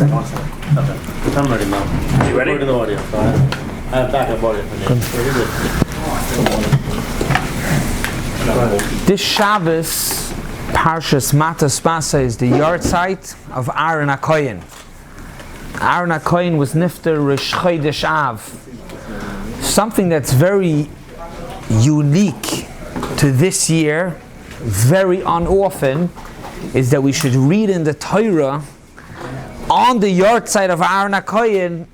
I'm ready now. You ready? The audio, so I have backup audio for me. This Shabbos, Parshas Matas Basa, is the yard site of AHARON HAKOHEN. AHARON HAKOHEN was nifter Rosh CHODESH Av. Something that's very unique to this year, very unoften, is that we should read in the Torah on the yard site of AHARON HAKOHEN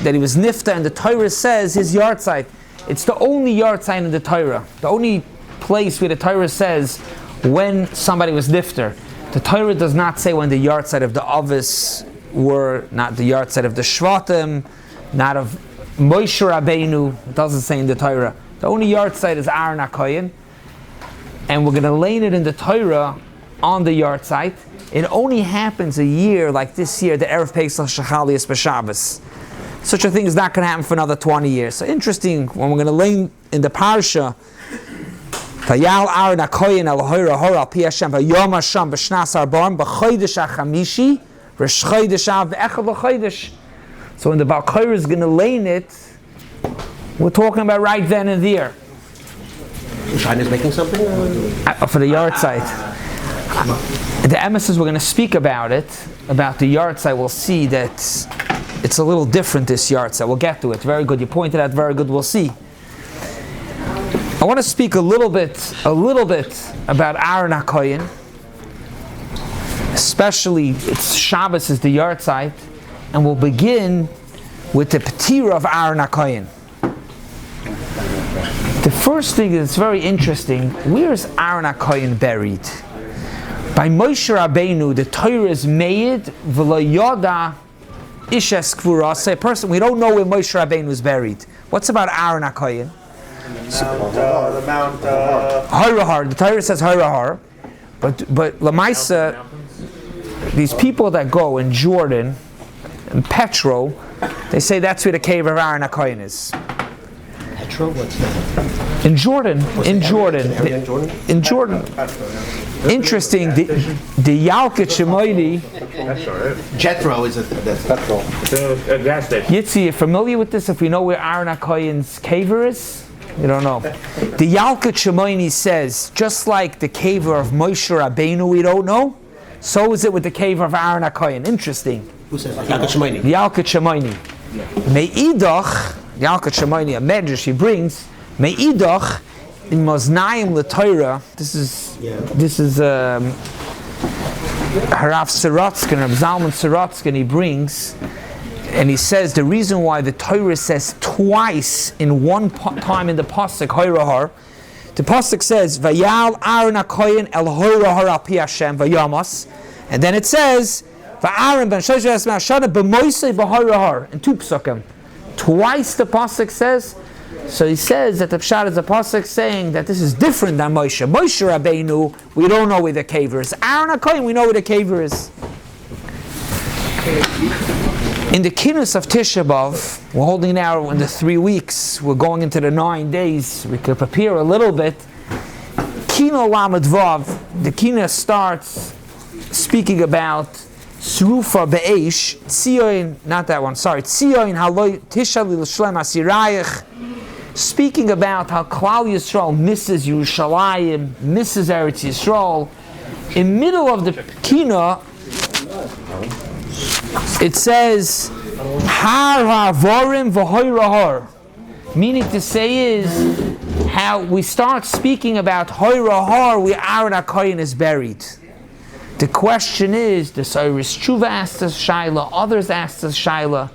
that he was nifter, and the Torah says his yard site. It's the only yard site in the Torah. The only place where the Torah says when somebody was nifter. The Torah does not say when the yard site of the Avos were, not the yard site of the Shvatim, not of Moshe Rabbeinu. It doesn't say in the Torah. The only yard site is AHARON HAKOHEN, and we're going to lay it in the Torah on the yard site. It only happens a year like this year, the Erev Pesach Shechalias B'Shabbos. Such a thing is not going to happen for another 20 years. So interesting, when we're going to lay in the parsha, Vayal AHARON HAKOHEN el hoira hora al pi Hashem vayom Hashem b'shnas arba'im b'chodesh hachamishi Rosh Chodesh Av v'echad l'chodesh. So when the Baal Korah is going to lay in it, we're talking about right then and there. Scheiner's making something? For the yard site. The emissaries, we're going to speak about it, about the yard site. We'll see that it's a little different, this yard site. We'll get to it. Very good. You pointed out, very good. We'll see. I want to speak a little bit about AHARON HAKOHEN. Especially, it's Shabbos is the yard site. And we'll begin with the PETIRAH of AHARON HAKOHEN. The first thing is very interesting. Where is AHARON HAKOHEN buried? By Moshe Rabbeinu, the Torah is made v'lo yoda ishes kvuras. A person, we don't know where Moshe Rabbeinu is buried. What's about AHARON HAKOHEN? The Mount Harahar. The Torah says Harahar, but Lamaisa, these people that go in Jordan and Petro, they say that's where the cave of AHARON HAKOHEN is. Petro? What's that? In Jordan. In Jordan. Interesting, the Yalkut Shemoini. Jethro is that's petrol. It's a gas station. Yitzi, you familiar with this? If we know where AHARON HAKOHEN's caver is? You don't know. The Yalkut Shemoini says, just like the caver of Moshe Rabbeinu we don't know, so is it with the caver of AHARON HAKOHEN. Interesting. Who says that? Yalkut Shemoini. Yalkut Shemoini. Me'idach, Yalkut Shemoini, a medrash he brings, Me'idach, in Moznayim l'Torah, this is Harav Sorotzkin, Reb Zalman Sorotzkin, he brings, and he says the reason why the Torah says twice in one time in the pasuk Hoirahar, the pasuk says Vayal AHARON HAKOHEN el Hoirahar al pi Hashem vayamas, and then it says Va'aron ben Shosha Esma Shana b'Moisei b'Hoirahar in two psukim. Twice the pasuk says. So he says that the pshat is a pasuk saying that this is different than Moshe. Moshe Rabbeinu, we don't know where the caver is. AHARON HAKOHEN, we know where the caver is. In the Kinus of Tisha B'Av, we're holding now in the 3 weeks, we're going into the 9 days, we could prepare a little bit. Kino Lamed Vav, the Kina starts speaking about Srufa Be'esh, Tzion, not that one, sorry, Tzion Haloi Tisha Lil Shlem Asirayich, speaking about how Klal Yisrael misses Yerushalayim, misses Eretz Yisrael. In middle of the Kina, it says Har Havorim V'Hoirahar, meaning to say is how we start speaking about Hoirahar where AHARON HAKOHEN is buried. The question is, the Cyrus Tshuva asked us Shaila, others asked us Shaila,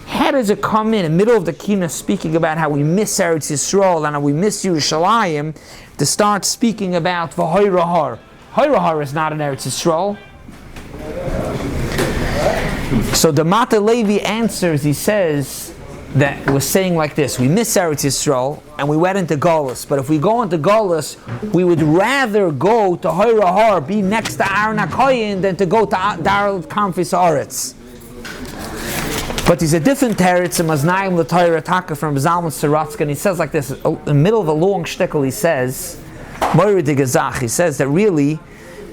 how does it come in the middle of the Kina speaking about how we miss Eretz Yisrael and how we miss Yerushalayim to start speaking about V'Hoirahar? Hoirahar is not in Eretz Yisrael. So the Mata Levi answers, he says that we're saying like this, we miss Eretz Yisrael and we went into Golus, but if we go into Golus, we would rather go to Hoirahar, be next to AHARON HAKOHEN, than to go to Darul Kamfis Aretz. But he's a different teretz in Maznayim l'Torah Taka from Zalman Sorotzkin. He says like this, in the middle of a long shtickle, he says, Moira de Gazach, he says that really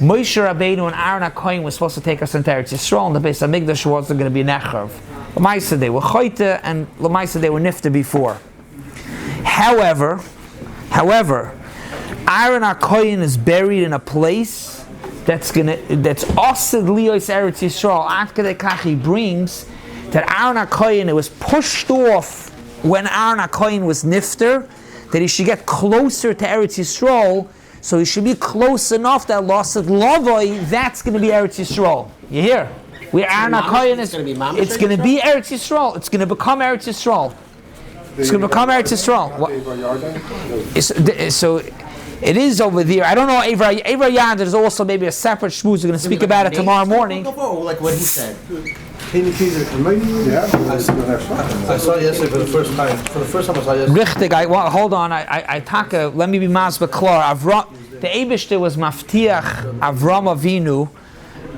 Moshe Rabbeinu and Aaron HaKohen were supposed to take us into Eretz Yisrael, and the Bais Medrash wasn't going to be Nechav. L'maisa they were Choyte, and L'maisa they were Nifta before. However, Aaron HaKohen is buried in a place that's Osed Liyos Eretz Yisrael. Ad Kedei Kach he brings that Aaron HaKohen, it was pushed off when Aaron HaKohen was Nifter, that he should get closer to Eretz Yisrael, so he should be close enough that Losad Lavoi, that's going to be Eretz Yisrael. You hear? Where Aaron HaKohen is, it's going to be Eretz Yisrael. It's going to become Eretz Yisrael. It's going to become Eretz Yisrael. So it is over there. I don't know. Eivra Yad, there's also maybe a separate shmooze. We're going to speak about it tomorrow morning. Like what he said. I saw yesterday for the first time. I saw yesterday. Richtig. Hold on. I taka. Let me be masba klar. The Eibishter was maftiach Avram Avinu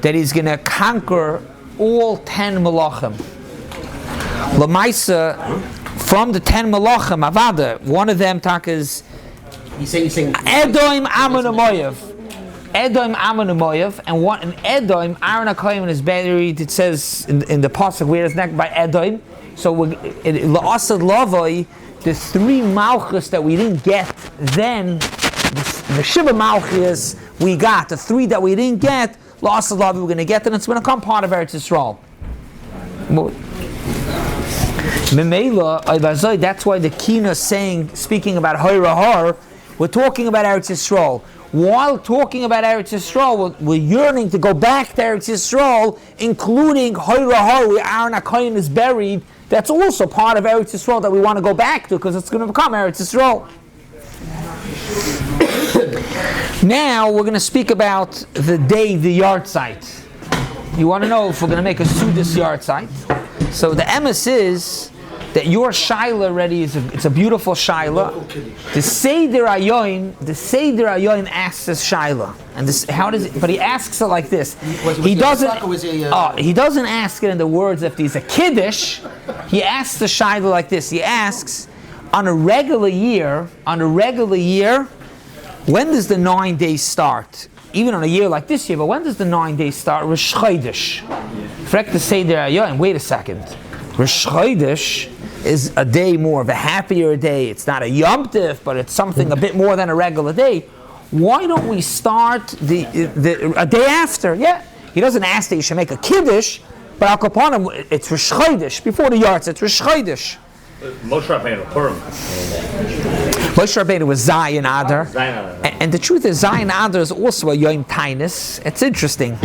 that he's going to conquer all 10 malachim. Lamaisa, from the 10 malachim, Avada, one of them is He's saying Edom Ammon Moav. Edom Ammon Moav, and Edom, Aaron HaKohen is buried, it says in the pasuk where it's next by Edom. So La'asad Lavoi, the 3 malchus that we didn't get then, the Shiva malchus we got, the 3 that we didn't get, La'asad Lavoi we're going to get, and it's going to become part of Eretz Yisrael. That's why the Kina is speaking about Hoyrahar, we're talking about Eretz Yisrael. While talking about Eretz Yisrael, we're yearning to go back to Eretz Yisrael, including Hoyrahar, where Aaron HaKohen is buried. That's also part of Eretz Yisrael that we want to go back to, because it's going to become Eretz Yisrael. Now we're going to speak about the day, the yard site. You want to know if we're going to make a Sudas yard site? So the emes is that your shaila already it's a beautiful shaila. The Seder Ayoin asks this shaila, and this but he asks it like this. He doesn't ask it in the words if he's a kiddush. He asks the shaila like this. He asks, on a regular year, when does the 9 days start? Even on a year like this year, but when does the 9 days start? Rosh Chodesh. Frek the Seder Ayoin. Wait a second. Rosh Chodesh is a day more of a happier day. It's not a Yom Tif, but it's something a bit more than a regular day. Why don't we start a day after? Yeah, he doesn't ask that you should make a kiddush, but Al Kapanim, it's Rosh Chodesh. Before the yards, it's Rosh Chodesh. Moshe Rabbeinu, Purim. Moshe Rabbeinu was Zayin Adar. And the truth is, Zayin Adar is also a Yom Tainus. It's interesting.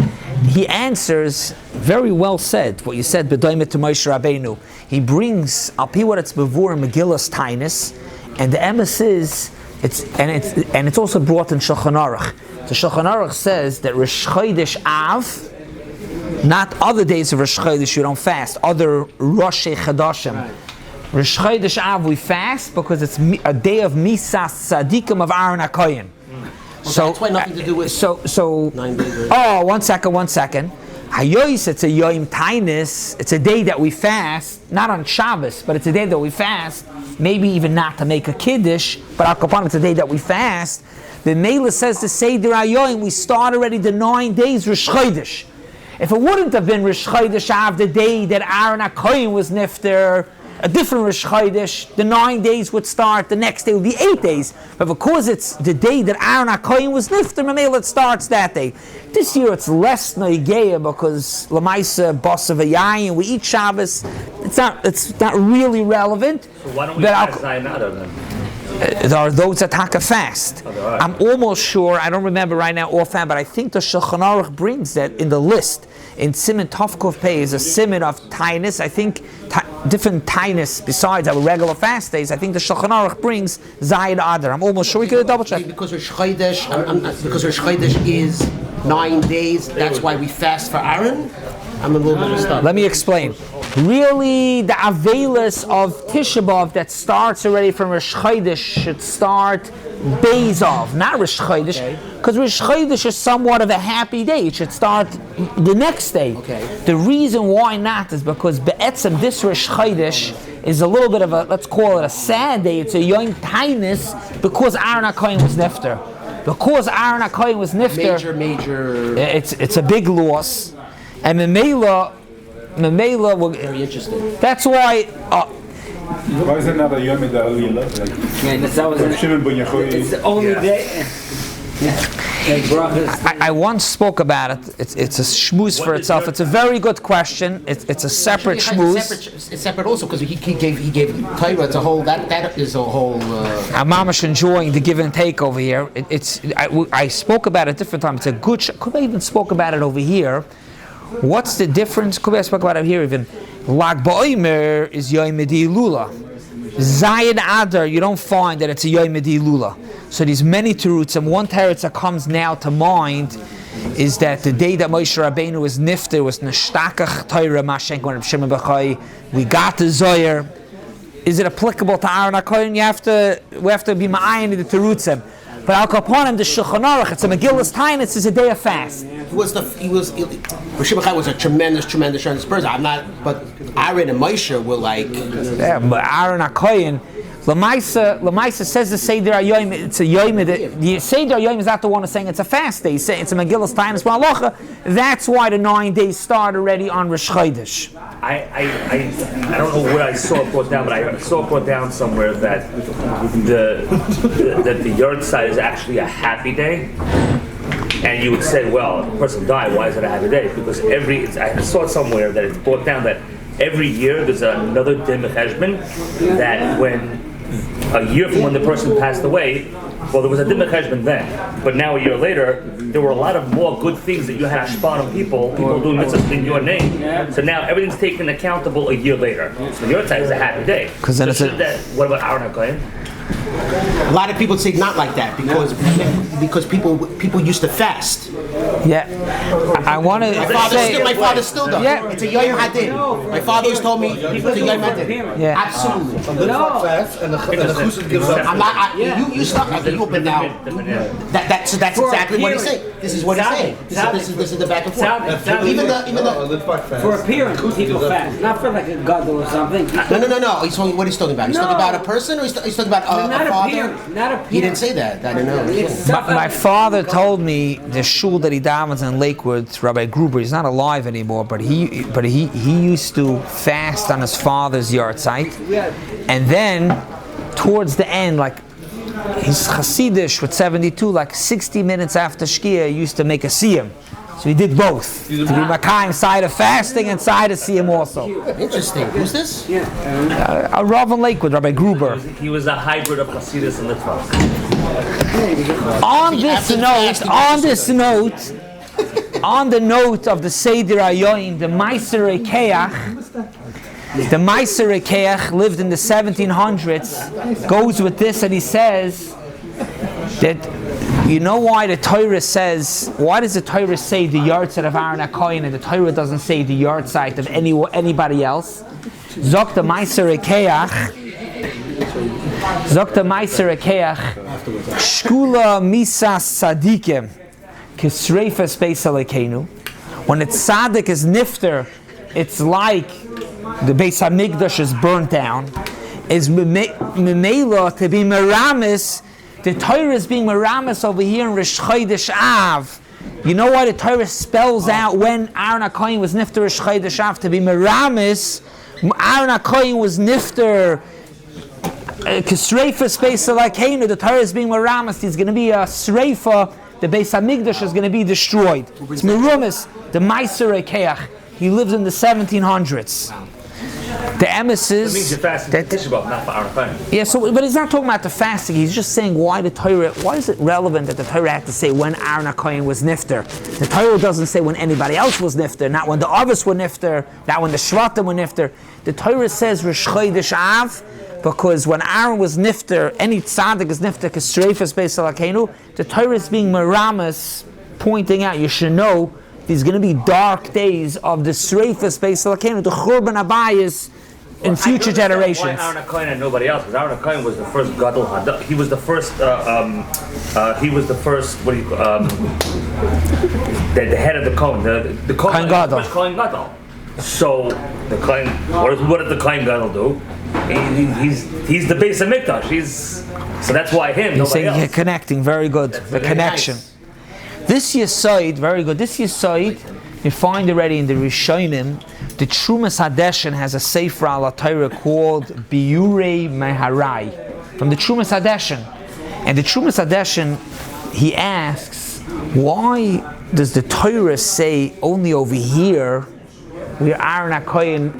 He answers, very well said, what you said, B'doimet to Moshe Rabbeinu. He brings, I'll pay what it's before in Megillah's Tainus, and the emes is, it's also brought in Shulchan Aruch. The Shulchan Aruch says that Rosh Chodesh Av, not other days of Rosh Chodesh you don't fast, other Rosh Chodeshim. Rosh Chodesh Av we fast because it's a day of Misas Tzadikim of Aaron HaKohen. So that's why nothing to do with 9 days. Oh, one second. Hayois, it's a Yom Tainus. It's a day that we fast, not on Shabbos, but it's a day that we fast. Maybe even not to make a kiddush, but Al Kapan, it's a day that we fast. The Mela says to Seder Ayoim, we start already the 9 days Rosh Chodesh. If it wouldn't have been Rosh Chodesh Av, the day that Aaron HaKohen was nifter, a different Rosh Chodesh, the 9 days would start, the next day would be 8 days. But because it's the day that Aaron HaKohen was nifter, Mamela, it starts that day. This year it's less noigeya because Lamaisa, Bossa V'Yayin, we eat Shabbos. It's not really relevant. So why don't we fast Zayin Adar then? There are those that take a fast. I'm almost sure, I don't remember right now offhand, but I think the Shulchan Aruch brings that in the list. In Siman Tovkov Pei is a Siman of Tainus. I think different Tainus besides our regular fast days. I think the Shulchan Aruch brings Zayin Adar. I'm almost sure we could double check. Because Rosh Chodesh is 9 days, that's why we fast for Aaron. I'm a little bit stuck. Let me explain. Really, the Avelis of Tisha B'Av that starts already from Rosh Chodesh should start Beis Av, not Rosh Chodesh, because Rosh Chodesh is somewhat of a happy day. It should start the next day. Okay. The reason why not is because Be'etzem, this Rosh Chodesh is a little bit of a, let's call it a sad day. It's a Yom Tainus because Aaron HaKohen was nefter. because Aaron HaKohen was nifter, Major. it's a big loss, and Memela, Very interesting. that's why. Why is it not a Yom Ha'alila? It's the only day. I once spoke about it. It's a shmooze for itself. It's a very good question. It's a separate shmooze. It's separate also because he gave Torah. It's a whole that is a whole. I'm mamish enjoying the give and take over here. I spoke about it a different time. It's a good. Could I even spoke about it over here? What's the difference? Could I spoke about it here even? Lag Ba'omer is Yom Lula. Zayin Adar, you don't find that it's a Yom Lula. So there's many teruts, and one teretz that comes now to mind is that the day that Moshe Rabbeinu was nifter was Neshtakach Torah Mashenk when Shimon Bechai. We got the Zoyer. Is it applicable to Aaron HaKohen? We have to be ma'ayin in the terutzim. But Al Kaponim, the Shulchan Aruch, it's a Megillus Tainus, is a day of fast. Rosh Hashanah was a tremendous person. I'm not, but Aaron and Moshe were like. Yeah, but Aaron HaKohen, Lamaisa says the Seder HaYom, it's a Yom. The Seder HaYom is not the one who's saying it's a fast day. It's a Megillus Tainus Malacha. That's why the 9 days start already on Rosh Chodesh. I don't know where I saw it brought down, but I saw it brought down somewhere that the yard side is actually a happy day. And you would say, well, if a person died, why is it a happy day? Because I saw it somewhere that it's brought down that every year there's another Din Cheshbon that when a year from when the person passed away, well, there was a Din Cheshbon then, but now a year later, there were a lot of more good things that you had ashpan on people doing mitzvahs in your name. So now everything's taken accountable a year later. So your side is a happy day. Because then what about Aaron HaKohen? A lot of people say not like that because people used to fast. Yeah, I want to say. My father still does. Yeah. It's a Yom Hadin. My father always told me it's a Yom Hadin. Yeah. Absolutely. Fast and the chusad gives up. I'm not. You stop. You open now. That's exactly what he's saying. This is what he's saying. This is the back and forth. Even the For appearance, people fast, not for like a gadol or something. No. He's talking. What he's talking about? He's talking about a person, or he's talking about a father. Not appearance. He didn't say that. I don't know. My father told me the shul that he davens in Lakewood, Rabbi Gruber, he's not alive anymore, but he used to fast on his father's yard site, and then towards the end, like his Hasidish with 72, like 60 minutes after Shkia, he used to make a siyum. So he did both. To be Makayim side of fasting and side of siyum also. Interesting. Who's this? A Rav in Lakewood, Rabbi Gruber. He was a hybrid of Hasidus and Litvak. On the note of the Seder HaYoim, the Meiser Rekeach lived in the 1700s, goes with this, and he says that, you know why the Torah says, why does the Torah say the yard side of Aaron HaKohen and the Torah doesn't say the yard side of anybody else? Zok the Meiser Rekeach, Shkula Misas Sadikim, Kisreifas Beis Alekeinu. When it's Sadik is nifter, it's like the Beis Hamikdash is burnt down. Is Memela to be Meramis. The Torah is being Meramis over here in Rosh Chodesh Av. You know why the Torah spells out when Aaron HaKohen was nifter Rosh Chodesh Av to be Meramis? Aaron HaKohen was nifter Kisreifas Beis Alekeinu. The Torah is being Meramis. There's going to be a Sreifa. The Beis Hamikdash is going to be destroyed. It's Merumis, the Meiser Rekeach. He lived in the 1700s. The emissaries. That means you're fasting for Tisha B'Av, not for Aaron HaKohen. Yeah, but he's not talking about the fasting. He's just saying why is it relevant that the Torah had to say when Aaron HaKohen was nifter? The Torah doesn't say when anybody else was nifter, not when the Avos were nifter, not when the Shvatim were nifter. The Torah says Rosh Chodesh Av, because when Aaron was nifter, any tzaddik is nifter, Kisreifas Beis Alekeinu, the Torah is being meramis, pointing out, you should know, there's going to be dark days of the Sreifas Beis Alekeinu, the Churban Abayis, in future generations. Why Aaron HaKohen and nobody else? Because Aaron HaKohen was the first gadol. He was the first. What do you? The head of the Kohen. The Kohen Gadol. Kohen Gadol. So the Kohen. What did the Kohen Gadol do? He's the Bais Medrash. So that's why him, You're nobody saying else. you're connecting, very good. The connection. nice. This Yesod, very good. This Yesod, you find already in the Rishonim. The Trumas Hadeshin has a Sefer al Torah called Biurei Meharai, from the Trumas Hadeshin. And the Trumas Hadeshin, he asks, why does the Torah say only over here, where Aaron HaKohen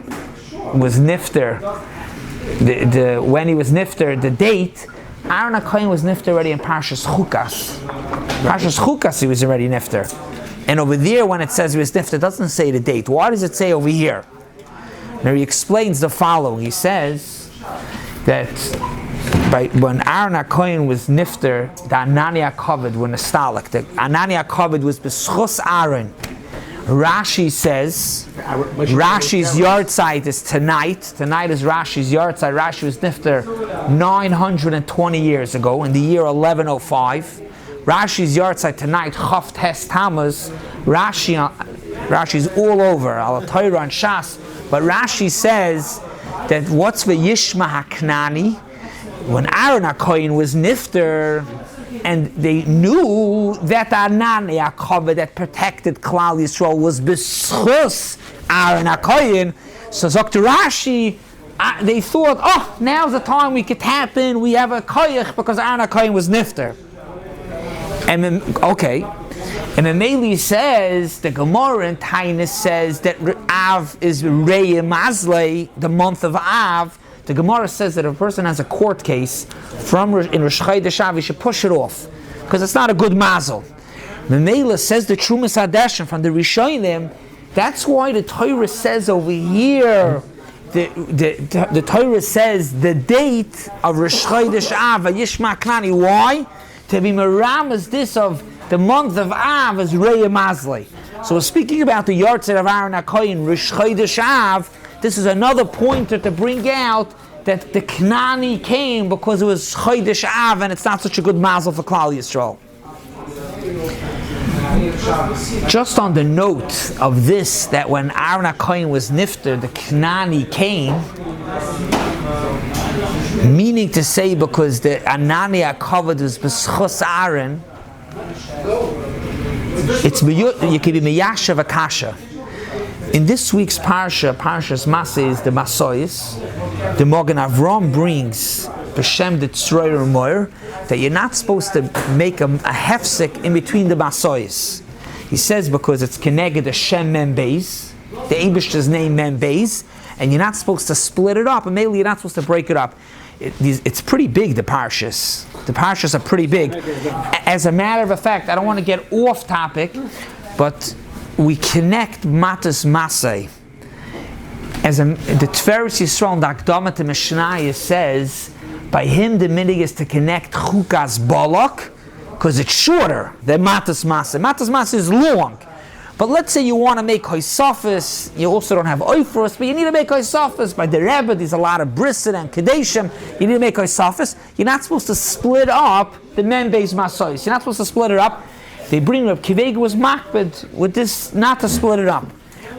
was nifter, when he was nifter, the date, Aaron HaKohen was nifter already in Parshas Chukas. Parshas Chukas he was already nifter. And over there when it says he was nifter, it doesn't say the date. Why does it say over here? Now he explains the following. He says that when Aaron HaKohen was nifter, the Anani HaKavod were nostalgic. The Anani HaKavod was b'schus Aaron. Rashi says, Rashi's yard site is tonight. Tonight is Rashi's yard site. Rashi was nifter 920 years ago, in the year 1105. Rashi's yard site tonight, Chav Tes Tammuz. Rashi's all over, Al Torah and Shas. But Rashi says that what's V'yishma HaKnani, when Aaron HaKohen was nifter, and they knew that Anani HaKavod that protected Klal Yisrael was b'schus Aaron HaKohen. So Dr. Rashi, they thought, oh, now's the time we could tap in, we have a koyach because Aaron HaKohen was nifter. And then, okay. And then Meli says, the Gemara in Tainus says that Av is Rei Mazlei, the month of Av. The Gemara says that if a person has a court case in Rosh Chodesh, he should push it off because it's not a good mazel. Memela says the Trumas Hadeshin from the Rishonim. That's why the Torah says over here. The Torah says the date of Rosh Chodesh Av Yishma Knani. Why? To be meram is this of the month of Av is Rei Mazlei. So we're speaking about the yahrzeit of Aaron HaKohen Rosh Chodesh Av. This is another pointer to bring out that the Knani came because it was Chodesh Av and it's not such a good mazel for Klal Yisrael. Just on the note of this, that when Aaron HaKohen was nifter, the Knani came, meaning to say because the Anani HaKavod was b'schus Aaron, you can be meyashav akasha. In this week's parsha, Parshas Maseh, the Masois, the Mogen Avram brings B'Shem the Tzroyer Moir that you're not supposed to make a hefsek in between the Masois. He says because it's Keneged the Shem Mem Beis, the Eibishter's name Mem Beis, and you're not supposed to split it up, and mainly you're not supposed to break it up. It's pretty big, the Parshas. The Parshas are pretty big. As a matter of fact, I don't want to get off topic, but we connect Matas Masay. As the Tiferes Yisrael, the Akdama to Mishnah says, by him the minig is to connect Chukas Balak, because it's shorter than Matas Masay. Matas Masay is long. But let's say you want to make Hoysafis, you also don't have Oifros, but you need to make Hoysafis. By the Rebbe, there's a lot of Brisset and Kedeshim, you need to make Hoysafis. You're not supposed to split up the Membeis Masois. You're not supposed to split it up. They bring up Kivega was makbid with this not to split it up.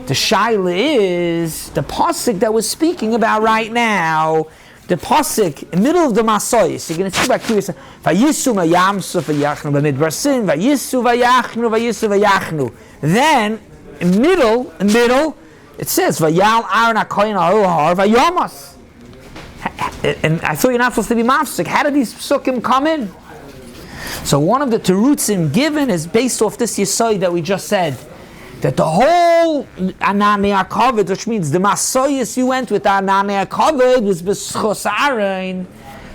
The shaila is the pasuk that we're speaking about right now. The pasuk in the middle of the Masois. You're going to see about Kivega. Vayisu vayamsu vayachnu b'midbarsin. Vayisu vayachnu vayisu vayachnu. Then in middle, it says Vayal Aaron HaKohen Ahar Vayamas. And I thought you're not supposed to be mafsik. How did these psukim come in? So one of the terutzim given is based off this yesod that we just said, that the whole Anani HaKavod, which means the Masoyas you went with Anani HaKavod was b'schus Aaron.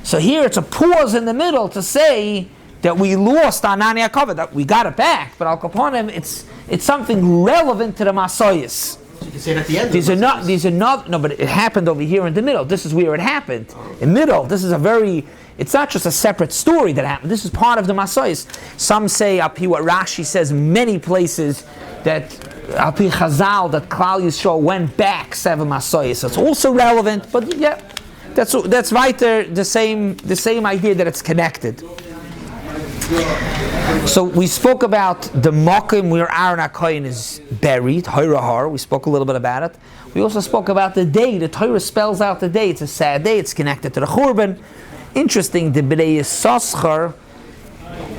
So here it's a pause in the middle to say that we lost Anani HaKavod, that we got it back, but Al Kaponim it's something relevant to the Masoyas. You can say it at the end. These are not. No, but it happened over here in the middle. This is where it happened. In middle, this is it's not just a separate story that happened. This is part of the Masoyas. Some say, up here, what Rashi says many places, that up here Chazal, that Klal Yisrael went back 7 Masoyas. So it's also relevant, but yeah, that's right there, the same idea that it's connected. So we spoke about the Mokim where Aaron HaKohen is buried, Horahar. We spoke a little bit about it. We also spoke about the day. The Torah spells out the day. It's a sad day. It's connected to the Churban. interesting, the B'nai Yissaschar,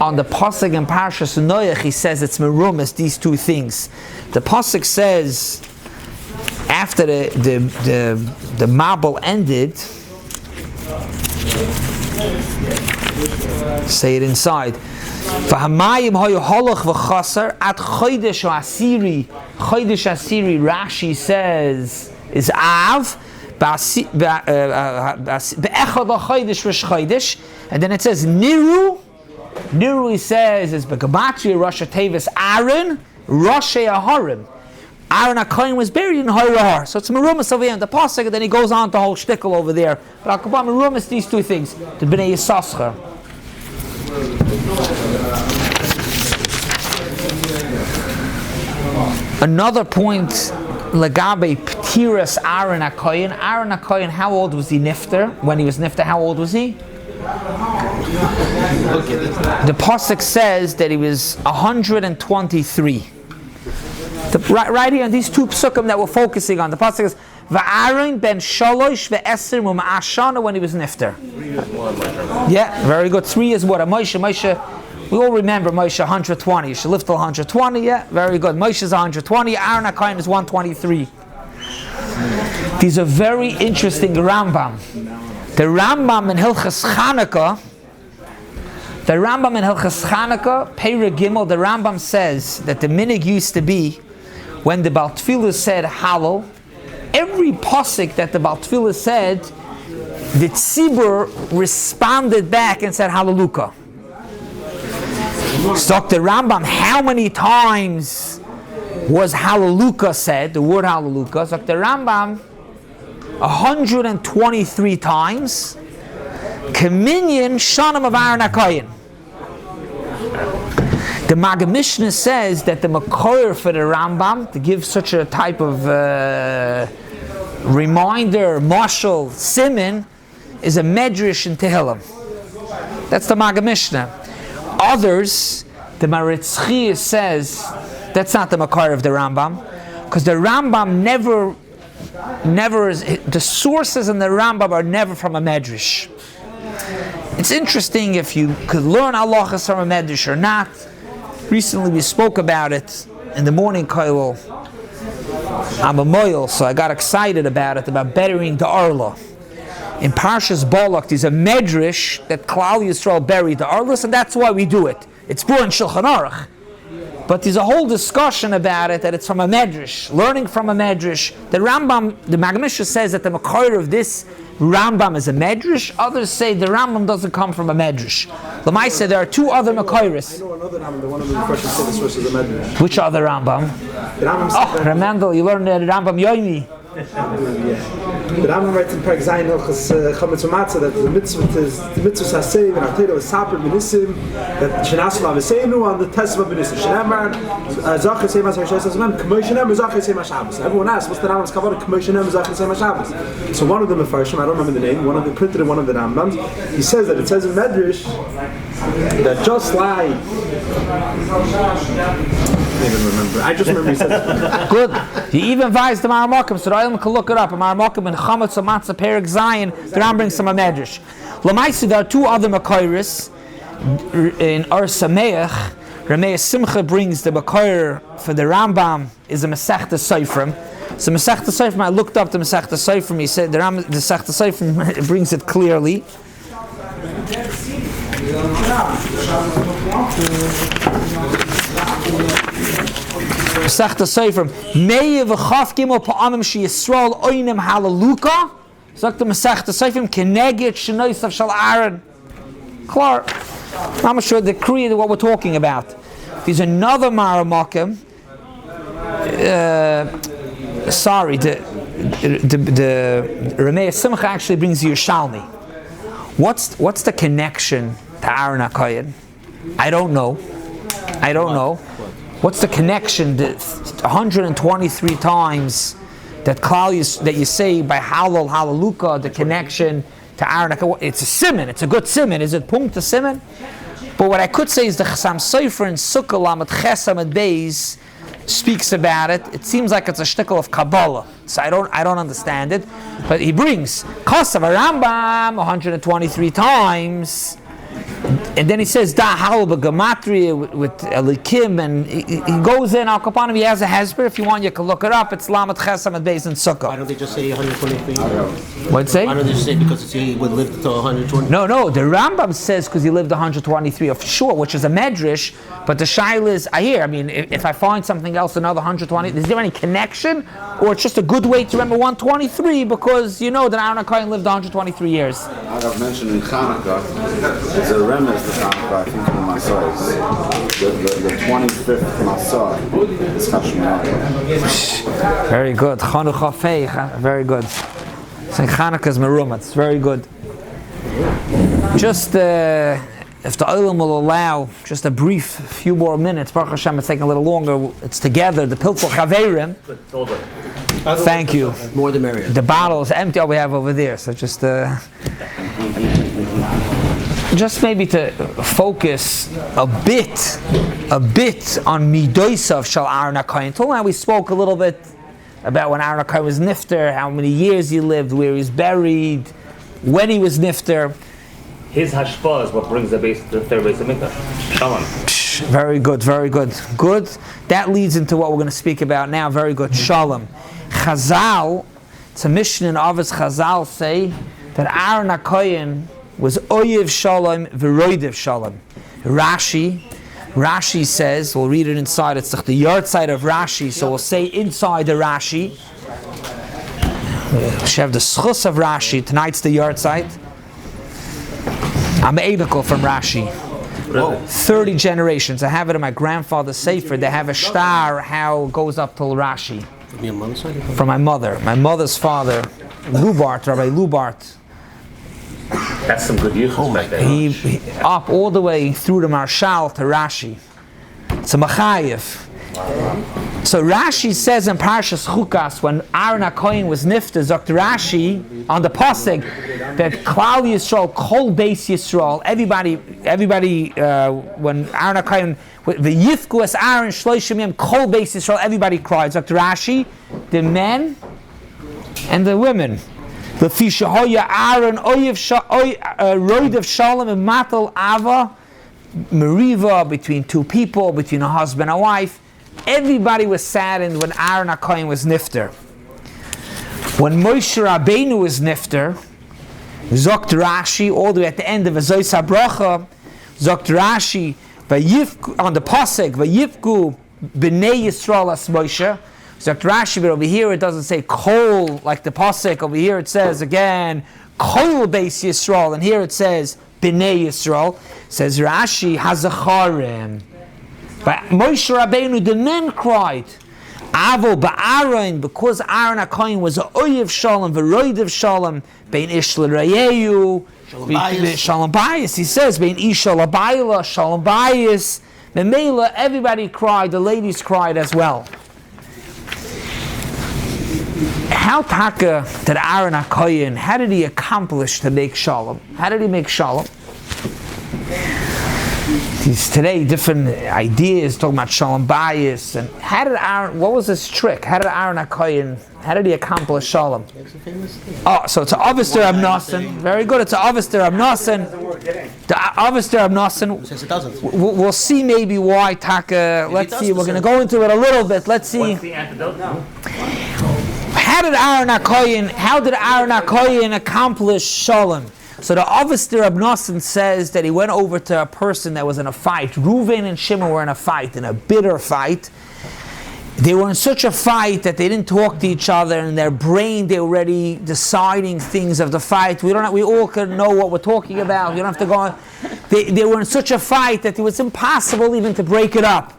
on the pasuk in Parshas Noach, he says it's merumas, these two things. The pasuk says after the Mabul ended, say it inside. V'hamayim hoyu holoch v'chaser at chodesh asiri. Chodesh asiri, Rashi says, is Av. Be'echad ha'chodesh Rosh Chodesh, and then it says Niru. Niru, he says, is Begamatria Rosh Tevis Aaron, Rosh AHARON. Aaron HaKohen was buried in Har. So it's merumas over here in the pasuk, and then he goes on to whole shtickle over there. But I'll come on merumas these two things. The B'nai Yissaschar. Another point, Lagabe PETIRAH Aaron HaKohen. Aaron HaKohen, how old was he nifter? When he was nifter, how old was he? The pasuk says that he was 123. Right here on these two psukim that we're focusing on, the pasuk is Va'aron ben Shalosh ve'eser muma'ashana when he was nifter. Yeah, very good. 3 is what? A Moshe, we all remember Moshe 120. You should live till 120. Yeah, very good. Moshe is 120. Aaron HaKohen is 123. These are very interesting Rambam. The Rambam in Hilchas Chanukah, Perek Gimel, the Rambam says that the minig used to be when the Baal Tefillah said Hallel, every pasuk that the Baal Tefillah said, the Tzibur responded back and said Hallelujah. So the Rambam, how many times was Hallelujah said, the word Hallelujah? So the Rambam, 123 times. Kaminyan Shanim of Aaron HaKohen. The Maggid Mishnah says that the Makor for the Rambam, to give such a type of reminder, mashal, siman, is a Medrash in Tehillim. That's the Maggid Mishnah. Others, the Maritz Chiyah says, that's not the Makor of the Rambam, because the Rambam never is, the sources in the Rambam are never from a Medrash. It's interesting if you could learn halachas from a Medrash or not. Recently we spoke about it in the morning kollel. I'm a moil, so I got excited about it, about burying the Arla. In Parshas Balak, there's a Medrash that Klal Yisrael buried the Arlas, and that's why we do it. It's brought in Shulchan Aruch. But there's a whole discussion about it, that it's from a Medrash, learning from a Medrash. The Rambam, the Maggid Mishnah says that the Makor of this Rambam is a Medrash. Others say the Rambam doesn't come from a Medrash. Lamai said there are two other Makoris. I know another Rambam, the one of the first said the source is a Medrash. Which other Rambam? The Rambam Ramandel, you learned the Rambam Yoimi. The Rambam writes in Perek Zayin Hilchos Chametz U'Matzah that the mitzvah is the mitzvah Hasei and Artero is Saper B'Nissim that Shenasla V'Seinu on the Tesva B'Nissim Shenemar Zachar Seim Asar Sheshes Zman K'moi Shenem Zachar Seim HaShabbos. Everyone asks what's the Rambam's Kabbalah K'moi Shenem Zachar Seim HaShabbos. So one of them Mefarshim, I don't remember the name, one of the printed in one of the Rambams, he says that it says in Medrash that just like I just remember he said good. He even advised the Maramakim, so the Olam can look it up. A Maramakim in Chametz U'Matzah Perek Zayin, the Rambam brings some Medrash. Lamaisi, there are two other Makoris in Or Sameach. Ramei Simcha brings the Makor for the Rambam is a Masechta Seifrim. So Masechta Seifrim, I looked up the Masechta Seifrim. He said the Masechta Seifrim brings it clearly. Masechta Seifrim Meiv v'chaf gimel pa'amim sheYisrael oinim halaluka. Sagt the Masechta Seifrim keneged shenoisav shal Aaron. Klar, I'm sure the creed what we're talking about. There's another Maramakim. Sorry, the Ramei Simcha actually brings Yerushalmi. What's the connection to Aaron HaKohen? I don't know. What's the connection? 123 times that that you say by Halal Halaluka, the connection to Aaron HaKohen. It's a siman. It's a good siman. Is it punkt a siman? But what I could say is the Chasam Sofer in Sukkah Lamed Chesam at Beis speaks about it. It seems like it's a shtickle of Kabbalah, so I don't understand it. But he brings Kosav Rambam 123 times, and then he says Da Halba Gematria with Elikim, and he goes in Al Kapanim. He has a hesper. If you want, you can look it up. It's Lamet Chesam and Beis and Sukkah. Why don't they just say 123? What'd say? Why don't they just say because he would live until 120? No, the Rambam says because he lived 123 of sure, which is a medrash. But the shaila is, I mean, if I find something else, another 120, is there any connection? Or it's just a good way to remember 123 because you know that Aaron HaKohen lived 123 years? I've mentioned in Hanukkah, there's a remez to Hanukkah, I think in the Masai. The 25th Masai is Hashemah. Very good. Chanukah Feich, very good. Saying Hanukkah's Merumah, it's very good. Just, if the Olam will allow just a brief few more minutes, Baruch Hashem, it's taking a little longer. It's together, the Pilpul Chaverim. Thank you. More the merrier. The bottle is empty, all we have over there. So just maybe to focus a bit on Midoisav Shal Aaron HaKohen. Until now we spoke a little bit about when Aaron HaKohen was nifter, how many years he lived, where he's buried, when he was nifter. His hashpah is what brings the third base of Mikdash. Shalom. Very good, very good. Good. That leads into what we're going to speak about now. Very good. Shalom. Chazal, it's a Mishnah in Avos Chazal say that Aaron HaKohen was Oyev Shalom v'Roidev Shalom. Rashi says, we'll read it inside, it's the yard side of Rashi, so we'll say inside the Rashi. We should have the schus of Rashi, tonight's the yard side. I'm Eidekol from Rashi. 30 generations. I have it in my grandfather's sefer. They have a star how it goes up till Rashi. From your mother's side? From my mother. My mother's father, Lubart, Rabbi Lubart. That's some good yichus back there. He up all the way through the Marshal to Rashi. It's a Machayev. So Rashi says in Parshas Chukas, when Aaron HaKohen was nifter, Dr. Rashi on the pasuk that Klal Yisrael, Kol Beis Yisrael, everybody, when Aaron HaKohen, the Yifku as Aaron Shloshim Yom, Kol Beis Yisrael, everybody cried. Dr. Rashi, the men and the women. The Fishahoya Aaron Roidev Shalom and Matal Ava Meriva between two people, between a husband and a wife. Everybody was saddened when Aaron HaKohen was nifter. When Moshe Rabbeinu was nifter, Zokt Rashi, all the way at the end of Azois HaBracha, Zokt Rashi, on the pasuk, Vayifku B'nei Yisrael as Moshe. Zokt Rashi, but over here it doesn't say Kol like the pasuk. Over here it says again Kol Beis Yisrael, and here it says B'nei Yisrael. Says Rashi Hazacharim. But Moshe Rabbeinu, the men cried. Avo ba'Aaron, because Aaron HaKohen was a Oyev Shalom, v'Roidev Shalom, bein Ish l'Rayehu, Shalom Bayis. He says, bein Ish l'Bayla, Shalom Bayis. Memela, everybody cried, the ladies cried as well. How taka did Aaron HaKohen, how did he accomplish to make Shalom? How did he make Shalom? These today different ideas talking about Shalom Bayis, and how did Aaron? What was his trick? How did Aaron HaKohen? How did he accomplish Shalom? Oh, so it's a Avester Abnasan. Very good. It's a Avester Abnasan. The Avester Abnasan. Says it doesn't. We'll see maybe why Taka. Let's see. We're going to go into it a little bit. Let's see. What's the antidote? How did Aaron HaKohen accomplish Shalom? So the Avester Abnasan says that he went over to a person that was in a fight. Reuven and Shimon were in a fight, in a bitter fight. They were in such a fight that they didn't talk to each other. In their brain, they were already deciding things of the fight. We all can know what we're talking about. You don't have to go on. They were in such a fight that it was impossible even to break it up.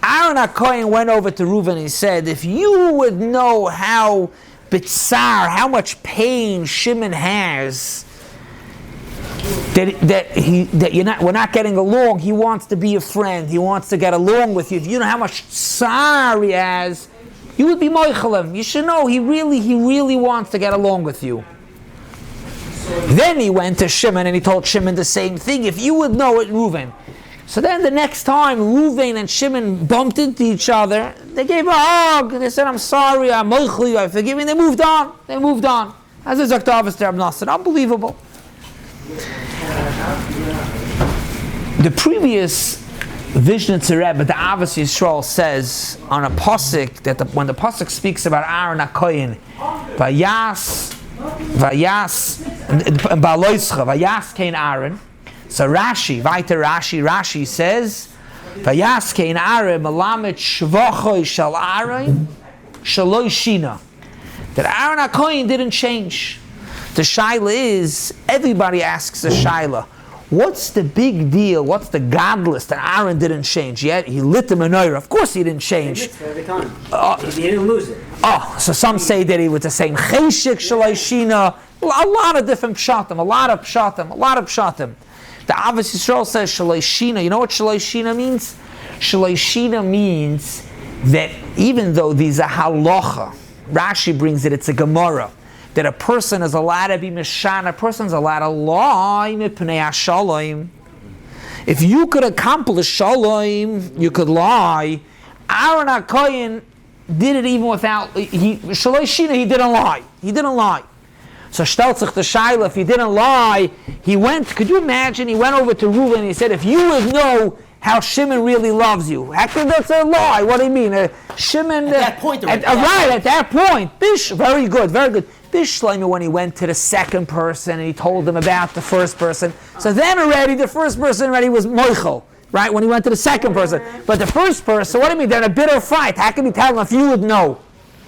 Aaron HaKohen went over to Reuven and he said, if you would know how bitzar, how much pain Shimon has, we're not getting along. He wants to be a friend. He wants to get along with you. If you know how much tsar he has, you would be moichelim. You should know he really wants to get along with you. Then he went to Shimon and he told Shimon the same thing. If you would know it, Reuven. So then the next time Reuven and Shimon bumped into each other, They gave a hug. They said, I'm sorry, I'm moichli, I forgive you. And they moved on. As a Zaktavis Reb Nasser. Unbelievable. The previous Vishnitzer Rebbe, the Avos Yisrael, says on a pasuk that when the pasuk speaks about Aaron HaKohen, Vayas Kein Aaron. So Rashi says, Vayas Kein Aaron Melamed Shvochoi Shel Aaron Shaloi Shina. That Aaron HaKohen didn't change. The shaila is, everybody asks the shaila, what's the big deal? What's the godless that Aaron didn't change? Yet he lit the menorah. Of course he didn't change. Every time. He didn't lose it. Oh, so some say that he was the same cheshik shalai shina. A lot of different pshatim. A lot of pshatim. The Avos Yisrael says shalai shina. You know what shalai shina means? Shalai shina means that even though these are halacha, Rashi brings it, it's a Gemara, that a person is allowed to be mishan, a person is allowed to lie mipnei hashalom. If you could accomplish shalom, you could lie. Aaron HaKohen did it even without, shaloi shina, he didn't lie. So stellt sich the shaila, if he didn't lie, could you imagine, he went over to Reuven and he said, if you would know how Shimon really loves you. Actually, that's a lie. What do you mean? Shimon... At that point. Right, at that point. Bish, very good. Bish Shlomo, when he went to the second person and he told them about the first person. So then already, the first person already was Moichel, right? When he went to the second person. But the first person, what do you mean? They're in a bitter fight. How can you tell them if you would know?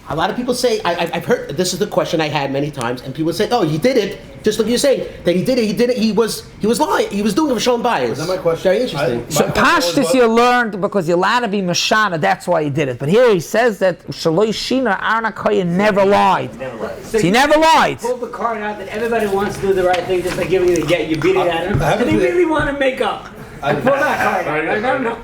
A lot of people say, I've heard, this is the question I had many times, and people say, oh, he did it, just like you're saying, that he did it, he was lying, he was doing it for Shalom Bayis. Is that my question? Very interesting. So Pashtus you learned because you're allowed to be Mashana, that's why he did it. But here he says that Shaloi Shina, Aaron HaKohen never lied. So he never lied. Pull the card out that everybody wants to do the right thing, just like giving you the get, you beat it at him, and they really want to make up. I pull that card out, I don't know.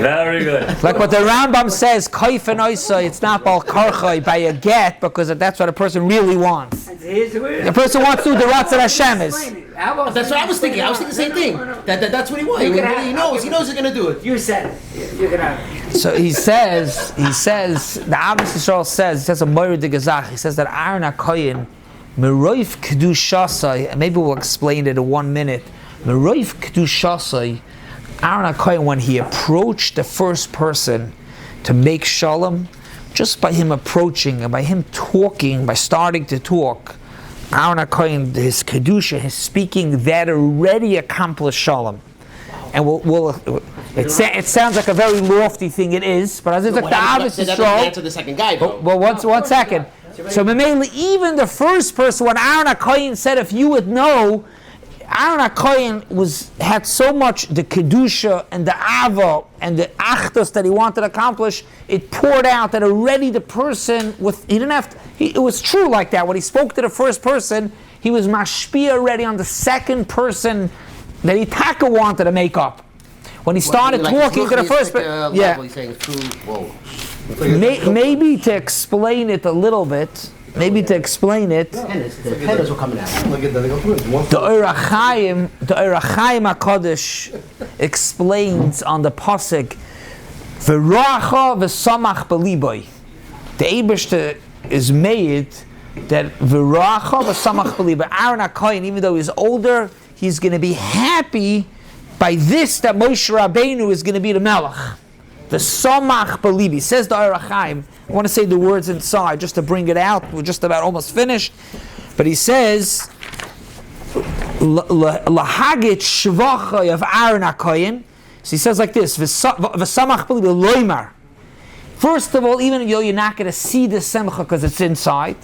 Very good. Like what the Rambam says, Kaif and Oisa, it's not Bal Karchai by a get, because that's what a person really wants. The person wants to do the Ratzat Hashem is. That's what I was thinking. I was thinking the same thing. That's what he wants. He knows he's going to do it. You said it. You can have it. So he says, the Avos Yisrael says, he says a Moira de Gazach, he says that Aaron HaKohen, Meroif Kedushasai, and maybe we'll explain it in 1 minute, Meroif Kedushasai, Aaron HaKohen, when he approached the first person to make shalom, just by him approaching and by him talking, by starting to talk, Aaron HaKohen, his kedusha, his speaking, that already accomplished shalom. And it sounds like a very lofty thing. It is, but as it's like the Avos Yisrael. Answer the second guy. Well, one second. So mainly, even the first person, when Aaron HaKohen said, "If you would know," Aaron HaKohen had so much the kedusha and the ava and the achdus that he wanted to accomplish. It poured out that already the person it was true like that. When he spoke to the first person, he was mashpia already on the second person that he taka wanted to make up. When he started talking to the first person, maybe to explain it a little bit. The headers were coming out. The Ohr Chaim HaKodesh explains on the pasuk, V'roacha v'samach b'liboy. The Eibishter is made that V'roacha v'samach b'liboy. Aaron HaKohen, even though he's older, he's going to be happy by this that Moshe Rabbeinu is going to be the Melech. The Samach Belibi, says the Ohr Chaim. I want to say the words inside just to bring it out. We're just about almost finished. But he says, Lahagit Shvachai of Aaron HaKohen. So he says like this, V'samach Belibi Loimar. First of all, even though you're not going to see the Simcha because it's inside,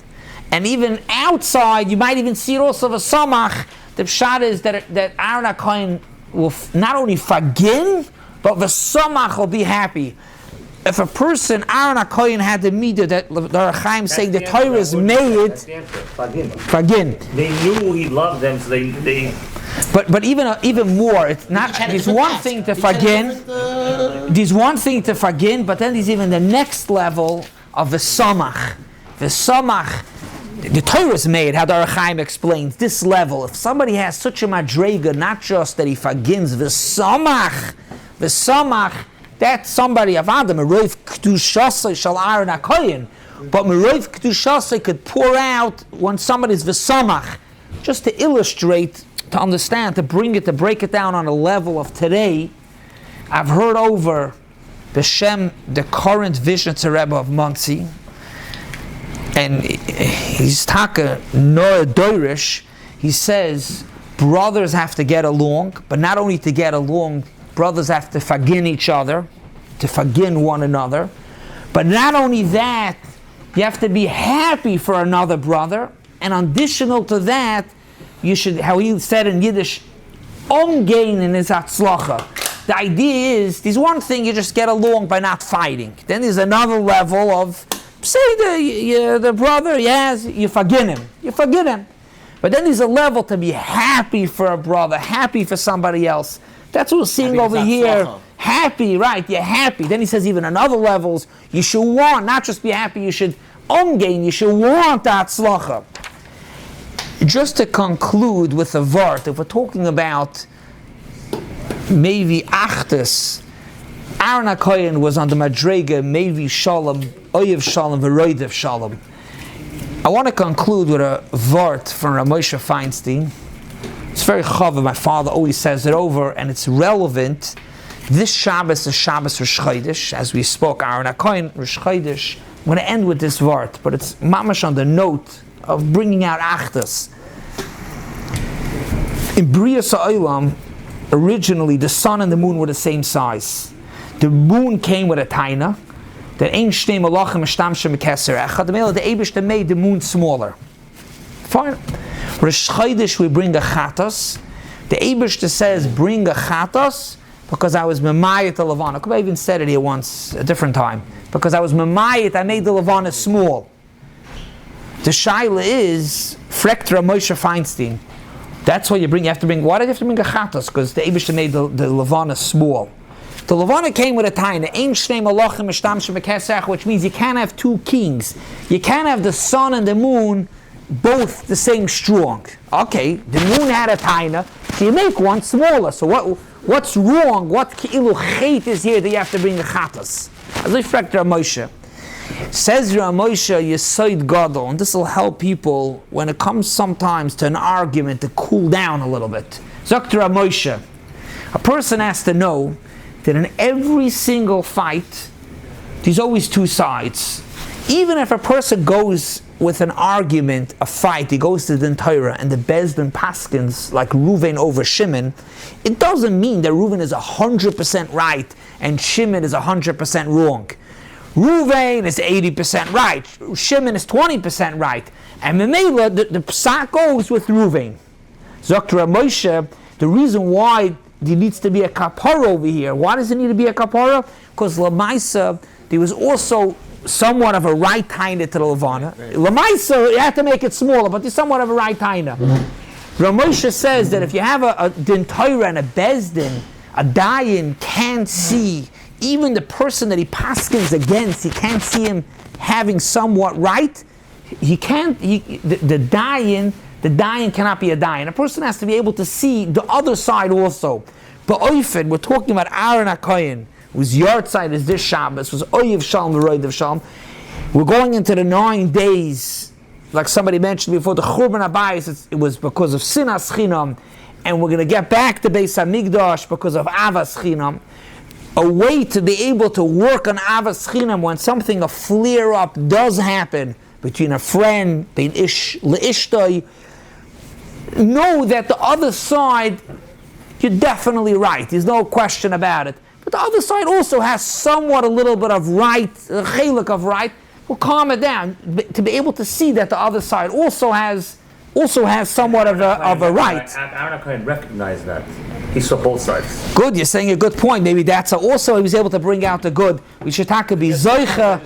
and even outside, you might even see it also V'samach. The pshat is that Aaron HaKohen will not only forgive, but the samach will be happy. If a person, Aaron HaKohen, had the midah that the Ohr Chaim saying the Torah is made, fagin. They knew he loved them, so they. But even more, it's not. There's one thing to fagin. There's one thing to fagin, but then there's even the next level of the samach. The samach. The Torah is made, how the Ohr Chaim explains, this level. If somebody has such a madrega, not just that he fagins, the samach That's somebody avada meroiv kedushasei shal Aaron HaKohen. But meroiv kedushasei could pour out when somebody's v'samach. Just to illustrate, to understand, to break it down on a level of today. I've heard over the current Vishnu Rebbe of Monsey, and he's taka Noah Doirish. He says brothers have to get along, but not only to get along, brothers have to forgive each other, to forgive one another. But not only that, you have to be happy for another brother, and additional to that, you should, how he said in Yiddish, umgehen in his atzlacha. The idea is, there's one thing you just get along by not fighting. Then there's another level of, say the brother, yes, you forgive him. But then there's a level to be happy for a brother, happy for somebody else. That's what we're seeing over here. Happy, right, you're happy. Then he says even on other levels, you should want, not just be happy, you should umgehen, you should want that tzlacha. Just to conclude with a vart, if we're talking about maybe Achtus, Aaron HaKohen was on the Madrega, maybe Shalom, Oyev Shalom, Veroidev Shalom. I want to conclude with a vart from Rav Moshe Feinstein. It's very chav, my father always says it over, and it's relevant. This Shabbos is Shabbos Rosh Chodesh, as we spoke, Aaron HaKohen, Rosh Chodesh. I'm going to end with this vart, but it's mamash on the note of bringing out Achtus. In Brias HaOlam, originally the sun and the moon were the same size. The moon came with a taina that ain't shnei malachim shtamshem keser echad. The Eibishter made the moon smaller. Fine. Rosh Chodesh we bring a chatos. The Eibishter says bring a chatos because I was memayit the levana. I even said it here once, a different time. Because I was memayit, I made the levana small. The shaila is Frektra Moshe Feinstein. That's why you have to bring. Why do you have to bring a chatos? Because the Eibishter made the levana small. The levana came with a taina, ein shnei malachim shtamshem bekesach, which means you can't have two kings. You can't have the sun and the moon both the same strong. Okay, the moon had a taina, so you make one smaller. So what's wrong? What ki'ilu chait is here that you have to bring a chatos? As I fragt Rav Moshe. Says Rav Moshe Yesoid Gadol, and this will help people when it comes sometimes to an argument to cool down a little bit. Zok Rav Moshe, a person has to know that in every single fight, there's always two sides. Even if a person goes with an argument, a fight, he goes to the Torah and the Bezdin Paskins, like Reuven over Shimon, it doesn't mean that Reuven is 100% right and Shimon is 100% wrong. Reuven is 80% right, Shimon is 20% right, and Memela, the psak goes with Reuven. Zok Rav Moshe, the reason why there needs to be a kapara over here. Why does it need to be a kapara? Because Lamaisa, there was also somewhat of a right taina to the Levana. Lamaisa, you have to make it smaller, but there's somewhat of a right taina. Rav Moshe says that if you have a din Torah and a bezdin, a dayan can't see, even the person that he paskins against, he can't see him having somewhat right. He can't, the dayan cannot be a dayan. A person has to be able to see the other side also. But Oifed, we're talking about Aaron HaKohen, whose yard side is this Shabbos, was Oyev Shalom, Veroidev Shalom. We're going into the 9 days, like somebody mentioned before, the Churban HaBayis, it was because of Sinas Chinam, and we're going to get back to Bais Medrash because of Avas Chinam. A way to be able to work on Avas Chinam when something, a flare up does happen between a friend, bein ish le'ishtoi, know that the other side, you're definitely right. There's no question about it. But the other side also has somewhat a little bit of right, a chelik of right. We'll calm it down to be able to see that the other side also has somewhat of a right. Aaron HaKohen recognized that. He saw both sides. Good, you're saying a good point. Maybe that's also he was able to bring out the good. We should talk about Zoicha.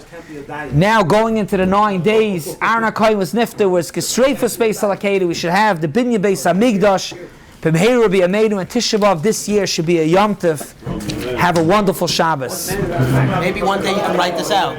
Now going into the 9 days, Aaron HaKohen was nifter, was Gesreifas Beis Halakeda. We should have the Binya Beis Hamikdash. B'mheira b'yameinu, and Tisha B'av this year should be a Yom Tov. Have a wonderful Shabbos. Maybe one day you can write this out.